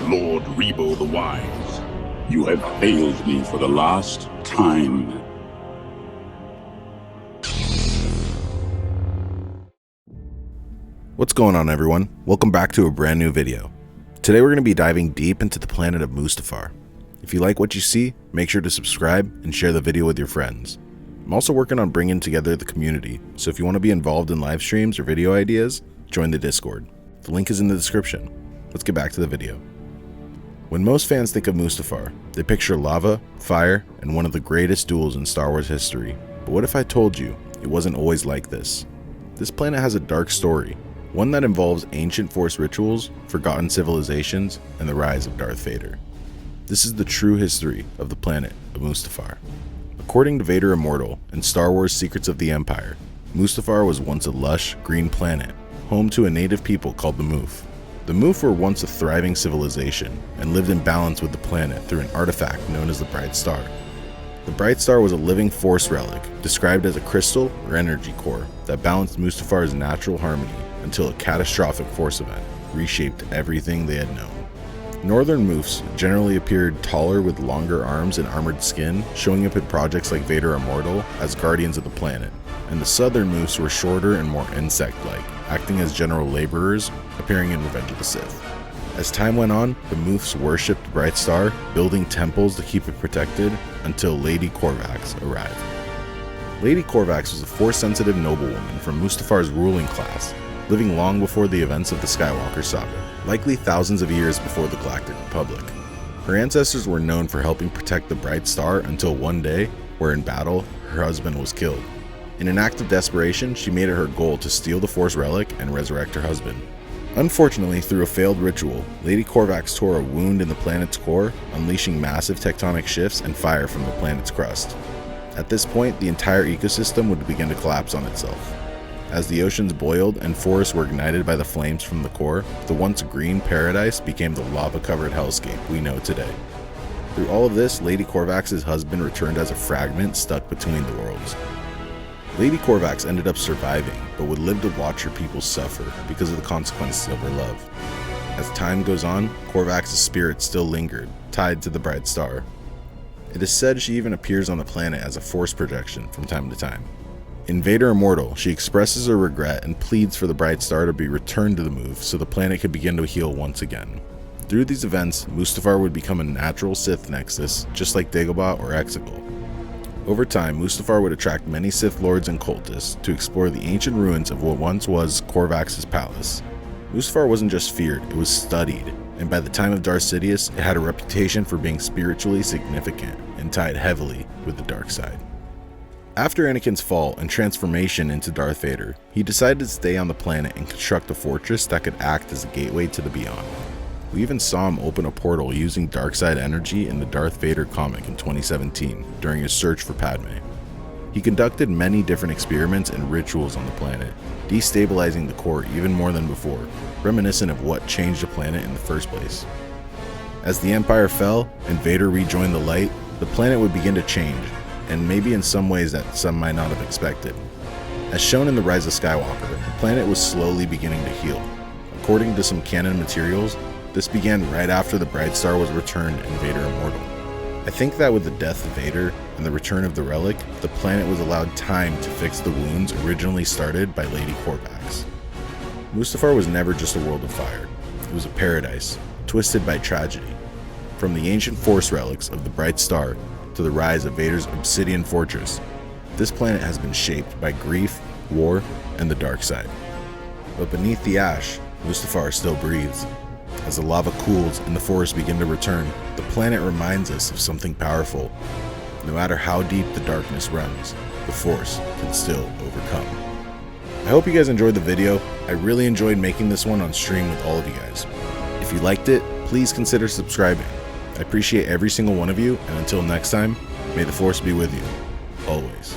Lord Rebo the Wise. You have failed me for the last time. What's going on, everyone? Welcome back to a brand new video. Today we're going to be diving deep into the planet of Mustafar. If you like what you see, make sure to subscribe and share the video with your friends. I'm also working on bringing together the community, so if you want to be involved in live streams or video ideas, join the Discord. The link is in the description. Let's get back to the video. When most fans think of Mustafar, they picture lava, fire, and one of the greatest duels in Star Wars history. But what if I told you it wasn't always like this? This planet has a dark story, one that involves ancient Force rituals, forgotten civilizations, and the rise of Darth Vader. This is the true history of the planet of Mustafar. According to Vader Immortal in Star Wars Secrets of the Empire, Mustafar was once a lush, green planet, home to a native people called the Muf. The Muf were once a thriving civilization and lived in balance with the planet through an artifact known as the Bright Star. The Bright Star was a living Force relic, described as a crystal or energy core that balanced Mustafar's natural harmony until a catastrophic Force event reshaped everything they had known. Northern Mufs generally appeared taller with longer arms and armored skin, showing up in projects like Vader Immortal as guardians of the planet, and the Southern Mufs were shorter and more insect-like, acting as general laborers, appearing in Revenge of the Sith. As time went on, the Mufs worshipped Bright Star, building temples to keep it protected, until Lady Corvax arrived. Lady Corvax was a Force-sensitive noblewoman from Mustafar's ruling class, living long before the events of the Skywalker saga, likely thousands of years before the Galactic Republic. Her ancestors were known for helping protect the Bright Star until one day, where in battle, her husband was killed. In an act of desperation, she made it her goal to steal the Force relic and resurrect her husband. Unfortunately, through a failed ritual, Lady Corvax tore a wound in the planet's core, unleashing massive tectonic shifts and fire from the planet's crust. At this point, the entire ecosystem would begin to collapse on itself. As the oceans boiled and forests were ignited by the flames from the core, the once green paradise became the lava-covered hellscape we know today. Through all of this, Lady Corvax's husband returned as a fragment stuck between the worlds. Lady Corvax ended up surviving, but would live to watch her people suffer because of the consequences of her love. As time goes on, Corvax's spirit still lingered, tied to the Bright Star. It is said she even appears on the planet as a Force projection from time to time. In Vader Immortal, she expresses her regret and pleads for the Bright Star to be returned to the Muf so the planet could begin to heal once again. Through these events, Mustafar would become a natural Sith nexus, just like Dagobah or Exegol. Over time, Mustafar would attract many Sith lords and cultists to explore the ancient ruins of what once was Corvax's palace. Mustafar wasn't just feared, it was studied, and by the time of Darth Sidious, it had a reputation for being spiritually significant and tied heavily with the dark side. After Anakin's fall and transformation into Darth Vader, he decided to stay on the planet and construct a fortress that could act as a gateway to the beyond. We even saw him open a portal using dark side energy in the Darth Vader comic in 2017 during his search for Padme. He conducted many different experiments and rituals on the planet, destabilizing the core even more than before, reminiscent of what changed the planet in the first place. As the Empire fell and Vader rejoined the light, the planet would begin to change, and maybe in some ways that some might not have expected. As shown in The Rise of Skywalker, the planet was slowly beginning to heal. According to some canon materials, this began right after the Bright Star was returned in Vader Immortal. I think that with the death of Vader and the return of the relic, the planet was allowed time to fix the wounds originally started by Lady Corvax. Mustafar was never just a world of fire. It was a paradise, twisted by tragedy. From the ancient Force relics of the Bright Star to the rise of Vader's Obsidian Fortress, this planet has been shaped by grief, war, and the dark side. But beneath the ash, Mustafar still breathes. As the lava cools and the forests begin to return, the planet reminds us of something powerful. No matter how deep the darkness runs, the Force can still overcome. I hope you guys enjoyed the video. I really enjoyed making this one on stream with all of you guys. If you liked it, please consider subscribing. I appreciate every single one of you, and until next time, may the Force be with you, always.